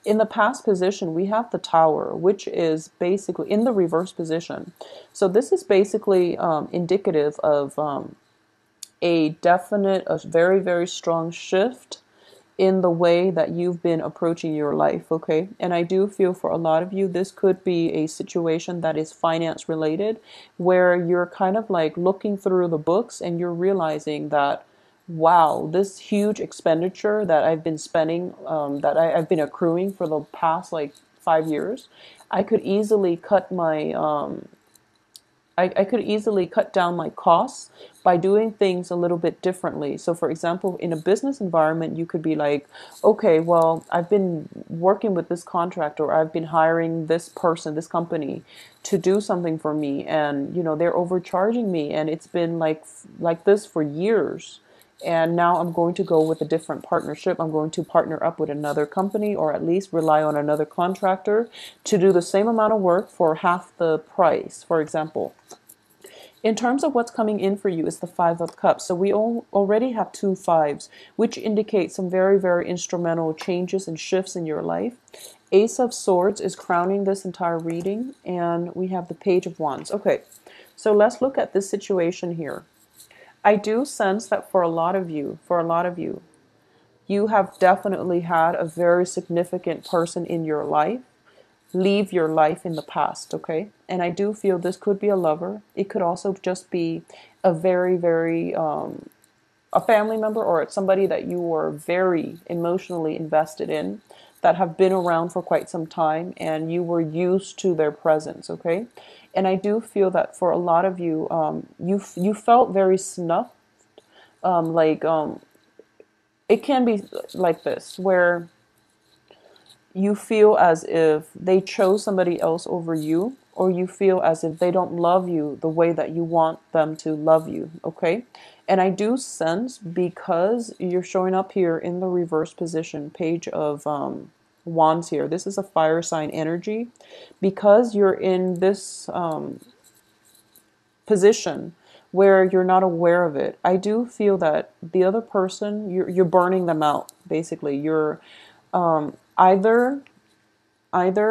In the past position, we have the Tower, which is basically in the reverse position. So this is basically indicative of a definite, a very, very strong shift in the way that you've been approaching your life, okay? And I do feel for a lot of you, this could be a situation that is finance related, where you're kind of like looking through the books and you're realizing that, wow, this huge expenditure that I've been spending, I've been accruing for the past like 5 years, I could easily cut my I could easily cut down my costs by doing things a little bit differently. So for example, in a business environment, you could be like, okay, well, I've been working with this contractor, or I've been hiring this person, this company to do something for me. And, you know, they're overcharging me, and it's been like this for years. And now I'm going to go with a different partnership. I'm going to partner up with another company, or at least rely on another contractor to do the same amount of work for half the price, for example. In terms of what's coming in for you is the Five of Cups. So we already have two fives, which indicate some very, very instrumental changes and shifts in your life. Ace of Swords is crowning this entire reading, and we have the Page of Wands. Okay, so let's look at this situation here. I do sense that for a lot of you, you have definitely had a very significant person in your life leave your life in the past, okay? And I do feel this could be a lover. It could also just be a very, very, a family member, or somebody that you were very emotionally invested in, that have been around for quite some time, and you were used to their presence, okay? And I do feel that for a lot of you, you felt very snuffed, like, it can be like this, where you feel as if they chose somebody else over you, or you feel as if they don't love you the way that you want them to love you, okay? And I do sense, because you're showing up here in the reverse position, Page of Wands here, this is a fire sign energy, because you're in this position where you're not aware of it. I do feel that the other person, you're burning them out, basically. You're either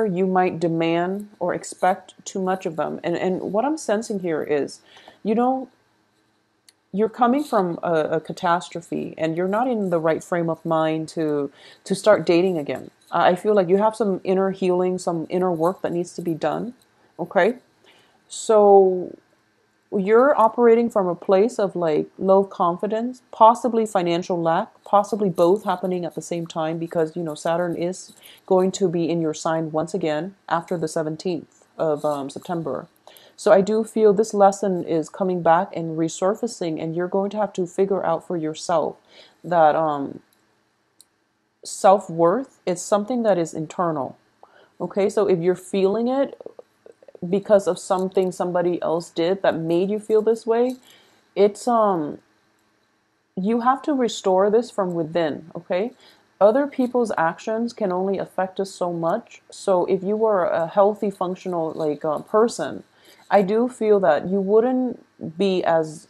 you might demand or expect too much of them. And what I'm sensing here is, you know, you're coming from a catastrophe, and you're not in the right frame of mind to start dating again. I feel like you have some inner healing, some inner work that needs to be done, okay? So you're operating from a place of like low confidence, possibly financial lack, possibly both happening at the same time, because, you know, Saturn is going to be in your sign once again after the 17th of September. So I do feel this lesson is coming back and resurfacing, and you're going to have to figure out for yourself that self-worth is something that is internal. Okay, so if you're feeling it because of something somebody else did that made you feel this way, it's you have to restore this from within, okay? Other people's actions can only affect us so much. So if you were a healthy, functional person, I do feel that you wouldn't be as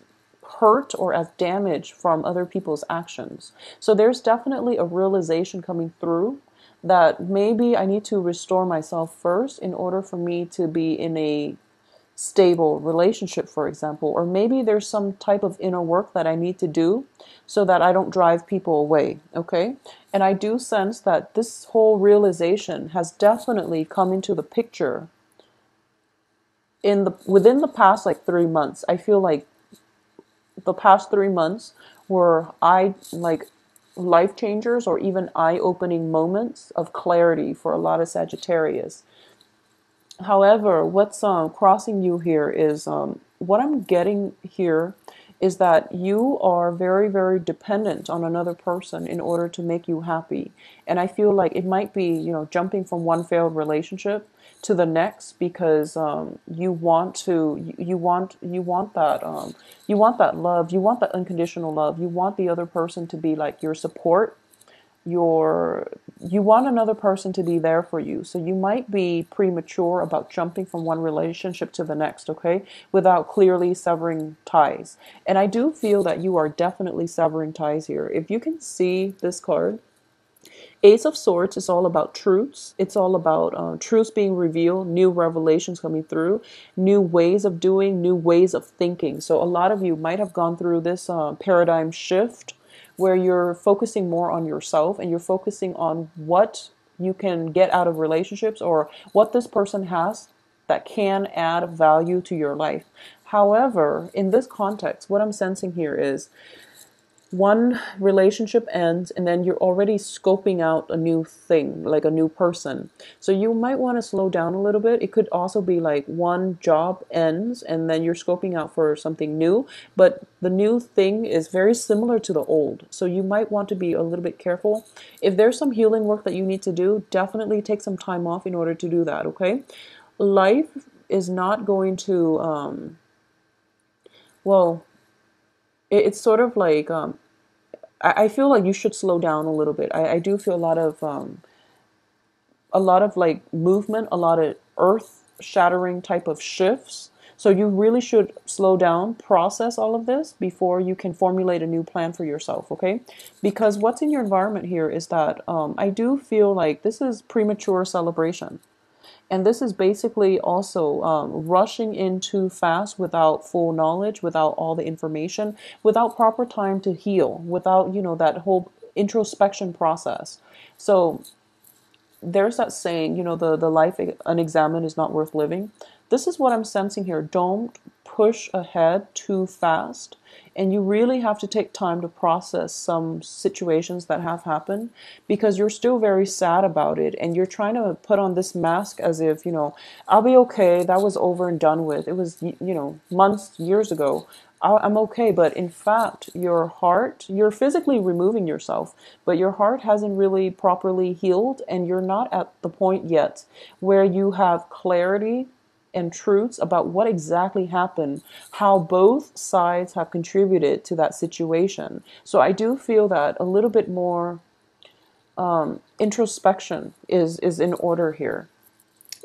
hurt or as damaged from other people's actions. So there's definitely a realization coming through that maybe I need to restore myself first in order for me to be in a stable relationship, for example. Or maybe there's some type of inner work that I need to do so that I don't drive people away, okay? And I do sense that this whole realization has definitely come into the picture within the past like 3 months. I feel like the past 3 months were life changers, or even eye-opening moments of clarity for a lot of Sagittarius. However, what's crossing you here is, what I'm getting here is that you are very, very dependent on another person in order to make you happy. And I feel like it might be, you know, jumping from one failed relationship to the next, because you want that love, you want that unconditional love, you want the other person to be like your support, you want another person to be there for you. So you might be premature about jumping from one relationship to the next, okay, without clearly severing ties. And I do feel that you are definitely severing ties here. If you can see this card, Ace of Swords is all about truths. It's all about truths being revealed, new revelations coming through, new ways of doing, new ways of thinking. So a lot of you might have gone through this paradigm shift where you're focusing more on yourself and you're focusing on what you can get out of relationships or what this person has that can add value to your life. However, in this context, what I'm sensing here is one relationship ends and then you're already scoping out a new thing, like a new person. So you might want to slow down a little bit. It could also be like one job ends and then you're scoping out for something new, but the new thing is very similar to the old. So you might want to be a little bit careful. If there's some healing work that you need to do, definitely take some time off in order to do that, okay? Life is not going to, well, it's sort of like I feel like you should slow down a little bit. I do feel a lot of like movement, a lot of earth shattering type of shifts. So you really should slow down, process all of this before you can formulate a new plan for yourself, okay? Because what's in your environment here is that I do feel like this is premature celebration. And this is basically also rushing in too fast without full knowledge, without all the information, without proper time to heal, without, you know, that whole introspection process. So there's that saying, you know, the life unexamined is not worth living. This is what I'm sensing here. Don't push ahead too fast. And you really have to take time to process some situations that have happened because you're still very sad about it. And you're trying to put on this mask as if, you know, I'll be okay. That was over and done with. It was, you know, months, years ago. I'm okay. But in fact, your heart, you're physically removing yourself, but your heart hasn't really properly healed. And you're not at the point yet where you have clarity and truths about what exactly happened, how both sides have contributed to that situation. So I do feel that a little bit more introspection is in order here.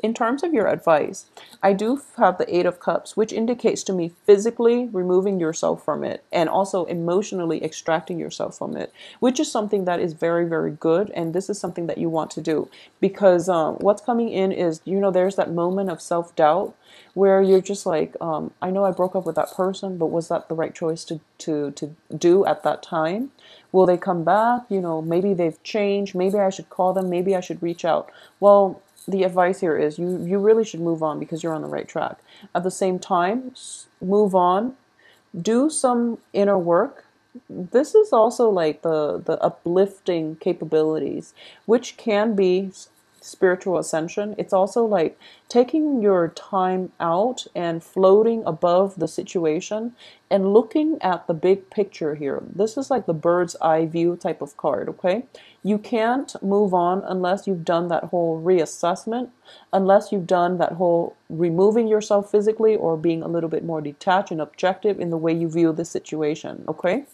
In terms of your advice, I do have the Eight of Cups, which indicates to me physically removing yourself from it and also emotionally extracting yourself from it, which is something that is very, very good. And this is something that you want to do because what's coming in is, you know, there's that moment of self-doubt where you're just like, I know I broke up with that person, but was that the right choice to do at that time? Will they come back? You know, maybe they've changed. Maybe I should call them. Maybe I should reach out. Well, the advice here is you really should move on because you're on the right track. At the same time, move on, do some inner work. This is also like the uplifting capabilities, which can be spiritual ascension. It's also like taking your time out and floating above the situation and looking at the big picture here. This is like the bird's eye view type of card, okay? You can't move on unless you've done that whole reassessment, unless you've done that whole removing yourself physically or being a little bit more detached and objective in the way you view the situation, okay?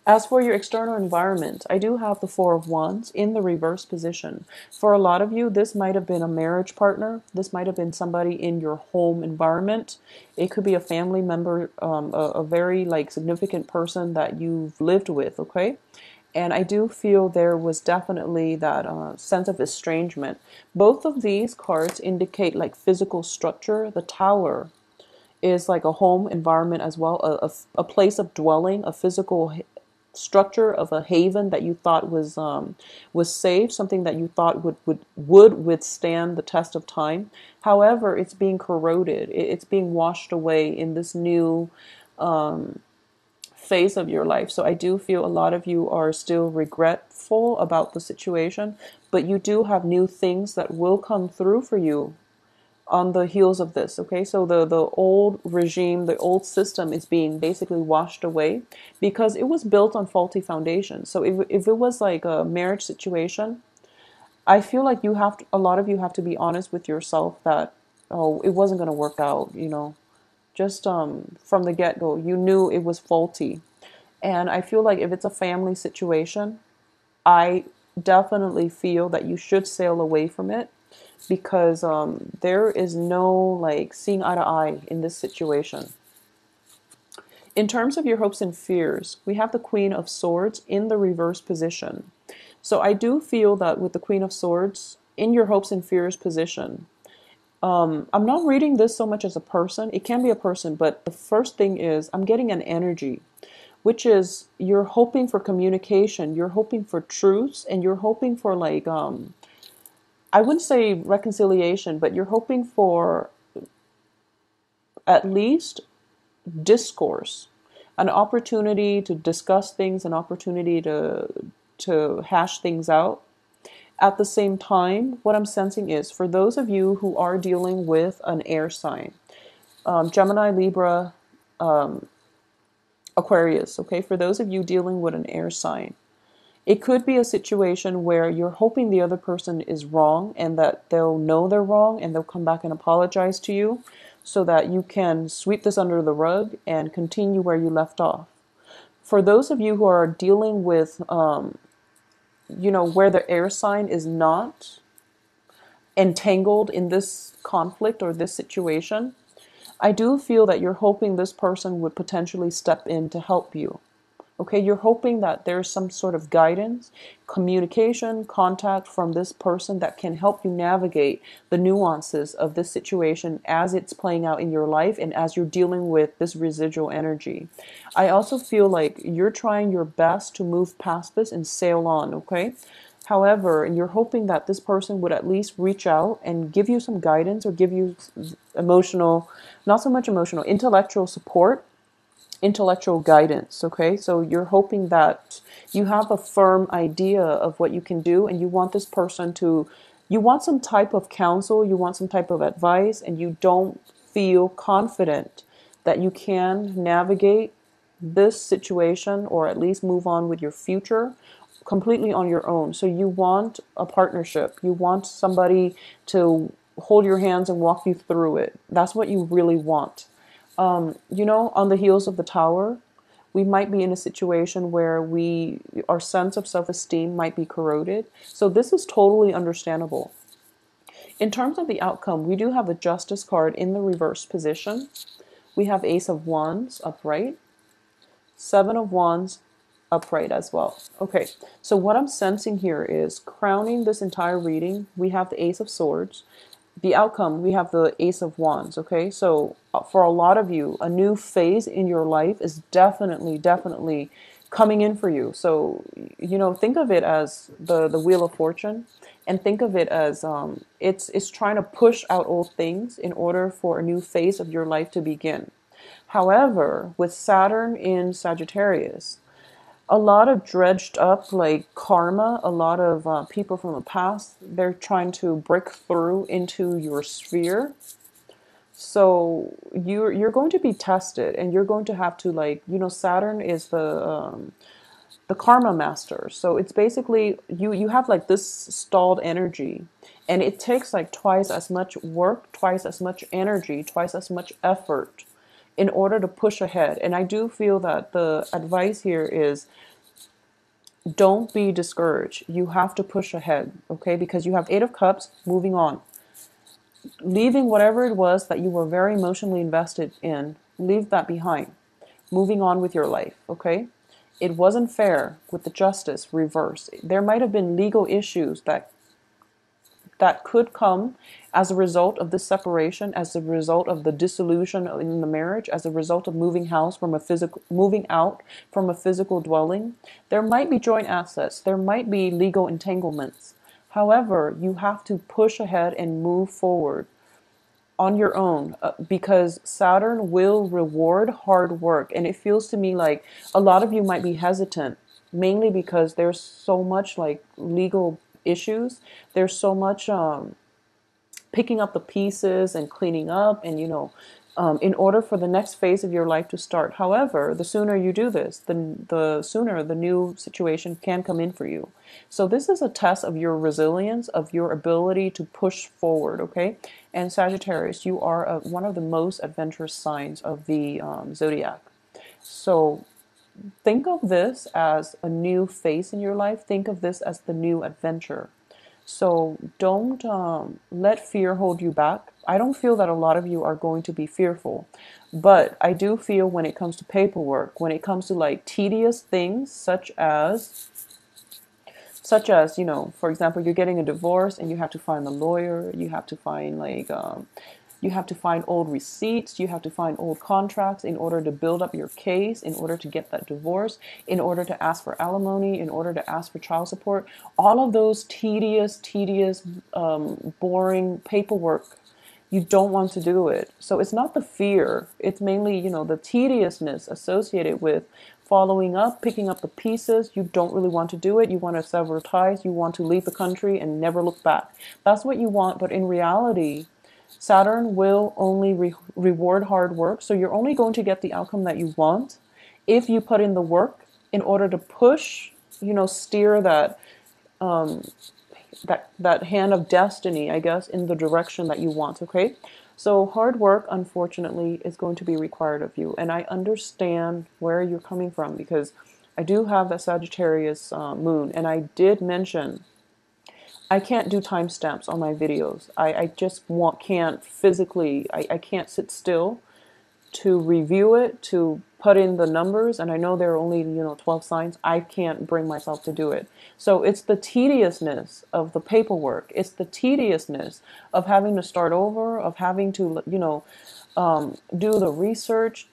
As for your external environment, I do have the Four of Wands in the reverse position. For a lot of you, this might have been a marriage partner. This might have been somebody in your home environment. It could be a family member, a very like significant person that you've lived with, okay? And I do feel there was definitely that sense of estrangement. Both of these cards indicate like physical structure. The Tower is like a home environment as well, a place of dwelling, a physical structure of a haven that you thought was safe, something that you thought would withstand the test of time. However, it's being corroded. It's being washed away in this new phase of your life. So I do feel a lot of you are still regretful about the situation, but you do have new things that will come through for you on the heels of this, okay? So the old regime, the old system is being basically washed away because it was built on faulty foundations. So if it was like a marriage situation, I feel like a lot of you have to be honest with yourself that, oh, it wasn't going to work out, you know. Just from the get-go, you knew it was faulty. And I feel like if it's a family situation, I definitely feel that you should sail away from it because there is no like seeing eye to eye in this situation. In terms of your hopes and fears, we have the Queen of Swords in the reverse position. So I do feel that with the Queen of Swords, in your hopes and fears position, I'm not reading this so much as a person. It can be a person, but the first thing is I'm getting an energy, which is you're hoping for communication, you're hoping for truths, and you're hoping for like, I wouldn't say reconciliation, but you're hoping for at least discourse, an opportunity to discuss things, an opportunity to hash things out. At the same time, what I'm sensing is for those of you who are dealing with an air sign, Gemini, Libra, Aquarius, okay, for those of you dealing with an air sign, it could be a situation where you're hoping the other person is wrong and that they'll know they're wrong and they'll come back and apologize to you so that you can sweep this under the rug and continue where you left off. For those of you who are dealing with, where the air sign is not entangled in this conflict or this situation, I do feel that you're hoping this person would potentially step in to help you. Okay, you're hoping that there's some sort of guidance, communication, contact from this person that can help you navigate the nuances of this situation as it's playing out in your life and as you're dealing with this residual energy. I also feel like you're trying your best to move past this and sail on, okay? However, you're hoping that this person would at least reach out and give you some guidance or give you emotional, not so much emotional, intellectual support, intellectual guidance. Okay, so you're hoping that you have a firm idea of what you can do and you want this person to, you want some type of counsel, you want some type of advice, and you don't feel confident that you can navigate this situation or at least move on with your future completely on your own. So you want a partnership, you want somebody to hold your hands and walk you through it. That's what you really want. On the heels of the Tower, we might be in a situation where our sense of self-esteem might be corroded. So this is totally understandable. In terms of the outcome, we do have the Justice card in the reverse position. We have Ace of Wands upright, Seven of Wands upright as well. Okay, so what I'm sensing here is crowning this entire reading, we have the Ace of Swords. The outcome, we have the Ace of Wands, okay? So for a lot of you, a new phase in your life is definitely coming in for you. So, think of it as the Wheel of Fortune, and think of it as it's trying to push out old things in order for a new phase of your life to begin. However, with Saturn in Sagittarius, a lot of dredged up like karma, a lot of people from the past, they're trying to break through into your sphere. So you're going to be tested and you're going to have to Saturn is the karma master. So it's basically you have like this stalled energy and it takes like twice as much work, twice as much energy, twice as much effort in order to push ahead. And I do feel that the advice here is don't be discouraged. You have to push ahead, okay? Because you have Eight of Cups, moving on. Leaving whatever it was that you were very emotionally invested in, leave that behind. Moving on with your life, okay? It wasn't fair with the Justice reverse. There might have been legal issues that could come as a result of this separation, as a result of the dissolution in the marriage, as a result of moving out from a physical dwelling. There might be joint assets. There might be legal entanglements. However, you have to push ahead and move forward on your own because Saturn will reward hard work. And it feels to me like a lot of you might be hesitant, mainly because there's so much like legal issues. There's so much picking up the pieces and cleaning up and in order for the next phase of your life to start. However, the sooner you do this, the sooner the new situation can come in for you. So this is a test of your resilience, of your ability to push forward, okay? And Sagittarius, you are one of the most adventurous signs of the zodiac. So think of this as a new phase in your life. Think of this as the new adventure. So don't let fear hold you back. I don't feel that a lot of you are going to be fearful, but I do feel when it comes to paperwork, when it comes to like tedious things such as such as, you know, for example, you're getting a divorce and you have to find the lawyer, you have to find like you have to find old receipts, you have to find old contracts in order to build up your case, in order to get that divorce, in order to ask for alimony, in order to ask for child support. All of those tedious, boring paperwork, you don't want to do it. So it's not the fear, it's mainly, you know, the tediousness associated with following up, picking up the pieces. You don't really want to do it. You want to sever ties. You want to leave the country and never look back. That's what you want. But in reality, Saturn will only reward hard work. So you're only going to get the outcome that you want if you put in the work in order to push, you know, steer that that hand of destiny, I guess, in the direction that you want. Okay, so hard work, unfortunately, is going to be required of you, and I understand where you're coming from, because I do have that Sagittarius moon, and I did mention I can't do timestamps on my videos. I just can't physically, I can't sit still to review it, to put in the numbers, and I know there are only, you know, 12 signs. I can't bring myself to do it. So it's the tediousness of the paperwork. It's the tediousness of having to start over, of having to, you know, do the research,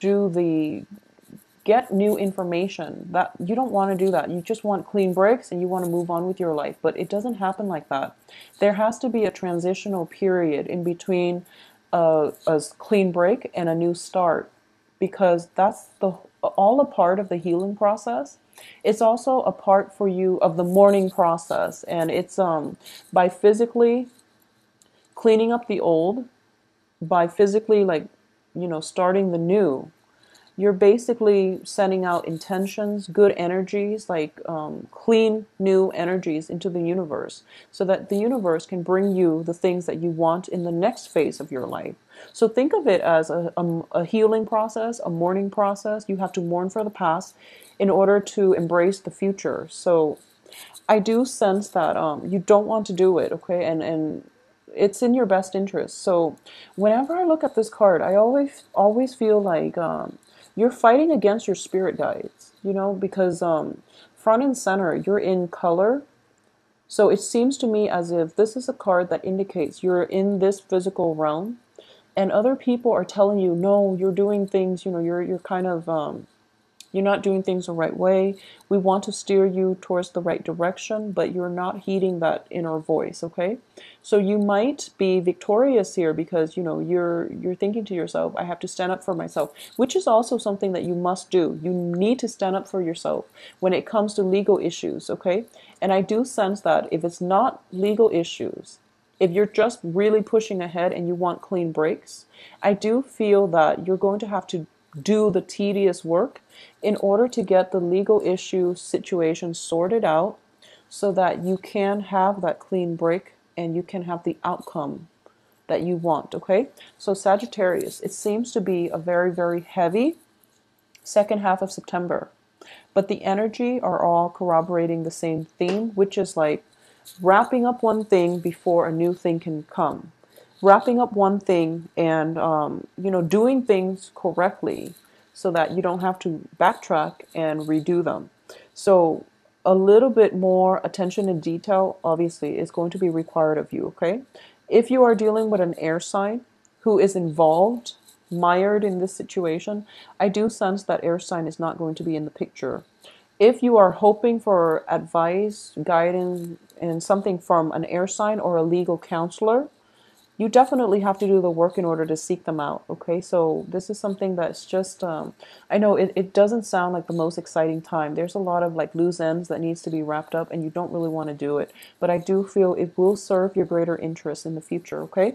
get new information. That you don't want to do that. You just want clean breaks and you want to move on with your life. But it doesn't happen like that. There has to be a transitional period in between a clean break and a new start, because that's all a part of the healing process. It's also a part for you of the mourning process, and it's by physically cleaning up the old, by physically, like, you know, starting the new. You're basically sending out intentions, good energies, like clean, new energies into the universe, so that the universe can bring you the things that you want in the next phase of your life. So think of it as a healing process, a mourning process. You have to mourn for the past in order to embrace the future. So I do sense that you don't want to do it, okay? And it's in your best interest. So whenever I look at this card, I always feel like you're fighting against your spirit guides, you know, because front and center, you're in color. So it seems to me as if this is a card that indicates you're in this physical realm, and other people are telling you, no, you're doing things, you know, you're kind of you're not doing things the right way. We want to steer you towards the right direction, but you're not heeding that inner voice, okay? So you might be victorious here because, you know, you're thinking to yourself, I have to stand up for myself, which is also something that you must do. You need to stand up for yourself when it comes to legal issues, okay? And I do sense that if it's not legal issues, if you're just really pushing ahead and you want clean breaks, I do feel that you're going to have to do the tedious work in order to get the legal issue situation sorted out, so that you can have that clean break and you can have the outcome that you want, okay? So Sagittarius, it seems to be a very, very heavy second half of September, but the energy are all corroborating the same theme, which is like wrapping up one thing before a new thing can come. Wrapping up one thing and, you know, doing things correctly so that you don't have to backtrack and redo them. So a little bit more attention and detail, obviously, is going to be required of you, okay? If you are dealing with an air sign who is involved, mired in this situation, I do sense that air sign is not going to be in the picture. If you are hoping for advice, guidance, and something from an air sign or a legal counselor, you definitely have to do the work in order to seek them out, okay? So this is something that's just, I know it doesn't sound like the most exciting time. There's a lot of like loose ends that needs to be wrapped up and you don't really want to do it. But I do feel it will serve your greater interest in the future, okay?